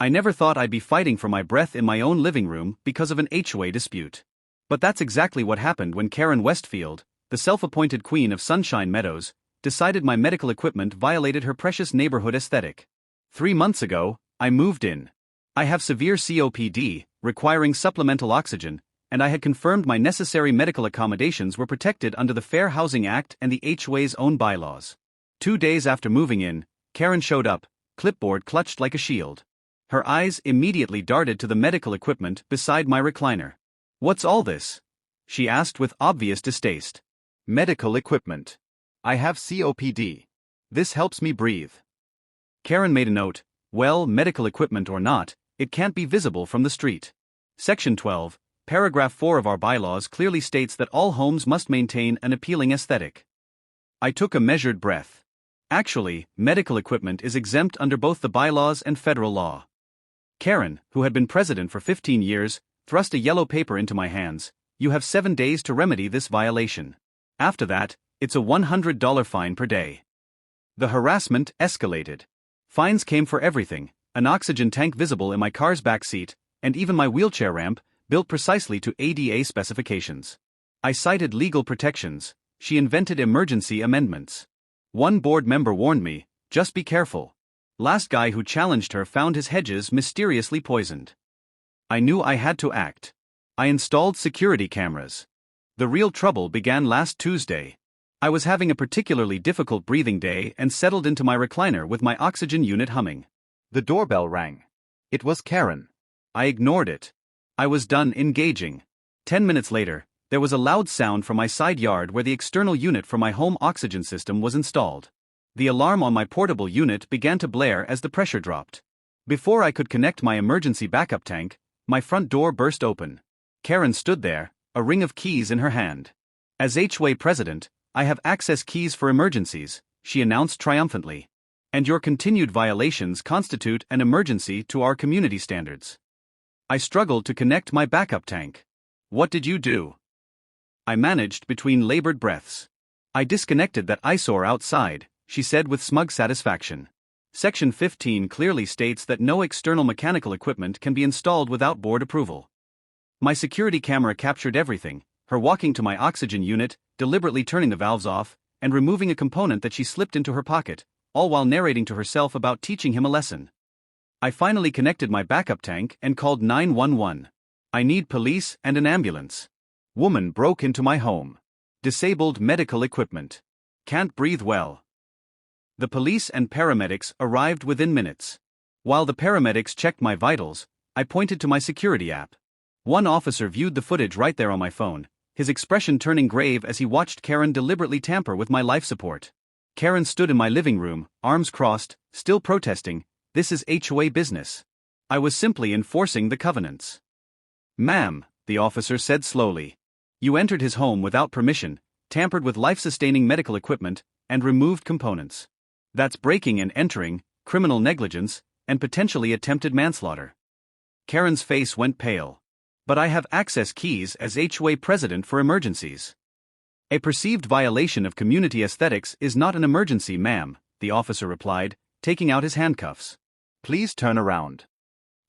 I never thought I'd be fighting for my breath in my own living room because of an HOA dispute. But that's exactly what happened when Karen Westfield, the self-appointed queen of Sunshine Meadows, decided my medical equipment violated her precious neighborhood aesthetic. 3 months ago, I moved in. I have severe COPD, requiring supplemental oxygen, and I had confirmed my necessary medical accommodations were protected under the Fair Housing Act and the HOA's own bylaws. 2 days after moving in, Karen showed up, clipboard clutched like a shield. Her eyes immediately darted to the medical equipment beside my recliner. "What's all this?" she asked with obvious distaste. "Medical equipment. I have COPD. This helps me breathe." Karen made a note. "Well, medical equipment or not, it can't be visible from the street. Section 12, paragraph 4 of our bylaws clearly states that all homes must maintain an appealing aesthetic." I took a measured breath. Actually, medical equipment is exempt under both the bylaws and federal law. Karen, who had been president for 15 years, thrust a yellow paper into my hands. "You have 7 days to remedy this violation. After that, it's a $100 fine per day." The harassment escalated. Fines came for everything: an oxygen tank visible in my car's back seat, and even my wheelchair ramp, built precisely to ADA specifications. I cited legal protections. She invented emergency amendments. One board member warned me, "Just be careful. Last guy who challenged her found his hedges mysteriously poisoned." I knew I had to act. I installed security cameras. The real trouble began last Tuesday. I was having a particularly difficult breathing day and settled into my recliner with my oxygen unit humming. The doorbell rang. It was Karen. I ignored it. I was done engaging. 10 minutes later, there was a loud sound from my side yard where the external unit for my home oxygen system was installed. The alarm on my portable unit began to blare as the pressure dropped. Before I could connect my emergency backup tank, my front door burst open. Karen stood there, a ring of keys in her hand. "As HOA president, I have access keys for emergencies," she announced triumphantly. "And your continued violations constitute an emergency to our community standards." I struggled to connect my backup tank. "What did you do?" I managed between labored breaths. "I disconnected that eyesore outside," she said with smug satisfaction. Section 15 clearly states that no external mechanical equipment can be installed without board approval. My security camera captured everything: her walking to my oxygen unit, deliberately turning the valves off, and removing a component that she slipped into her pocket, all while narrating to herself about teaching him a lesson. I finally connected my backup tank and called 911. "I need police and an ambulance. Woman broke into my home. Disabled medical equipment. Can't breathe well." The police and paramedics arrived within minutes. While the paramedics checked my vitals, I pointed to my security app. One officer viewed the footage right there on my phone, his expression turning grave as he watched Karen deliberately tamper with my life support. Karen stood in my living room, arms crossed, still protesting. "This is HOA business. I was simply enforcing the covenants." "Ma'am," the officer said slowly, "you entered his home without permission, tampered with life-sustaining medical equipment, and removed components. That's breaking and entering, criminal negligence, and potentially attempted manslaughter." Karen's face went pale. "But I have access keys as HOA president for emergencies." "A perceived violation of community aesthetics is not an emergency, ma'am," the officer replied, taking out his handcuffs. "Please turn around."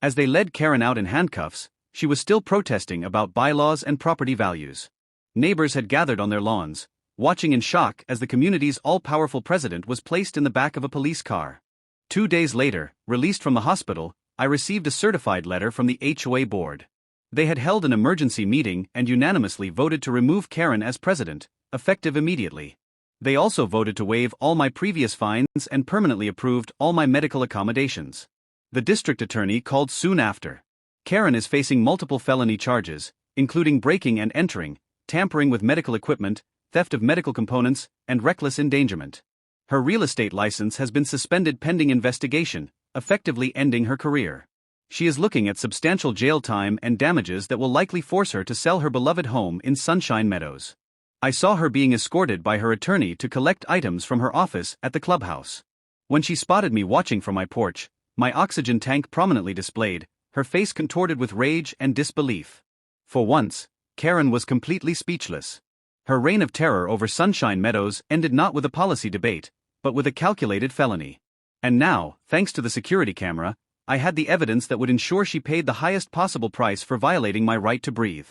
As they led Karen out in handcuffs, she was still protesting about bylaws and property values. Neighbors had gathered on their lawns, watching in shock as the community's all-powerful president was placed in the back of a police car. 2 days later, released from the hospital, I received a certified letter from the HOA board. They had held an emergency meeting and unanimously voted to remove Karen as president, effective immediately. They also voted to waive all my previous fines and permanently approved all my medical accommodations. The district attorney called soon after. Karen is facing multiple felony charges, including breaking and entering, tampering with medical equipment, theft of medical components, and reckless endangerment. Her real estate license has been suspended pending investigation, effectively ending her career. She is looking at substantial jail time and damages that will likely force her to sell her beloved home in Sunshine Meadows. I saw her being escorted by her attorney to collect items from her office at the clubhouse. When she spotted me watching from my porch, my oxygen tank prominently displayed, her face contorted with rage and disbelief. For once, Karen was completely speechless. Her reign of terror over Sunshine Meadows ended not with a policy debate, but with a calculated felony. And now, thanks to the security camera, I had the evidence that would ensure she paid the highest possible price for violating my right to breathe.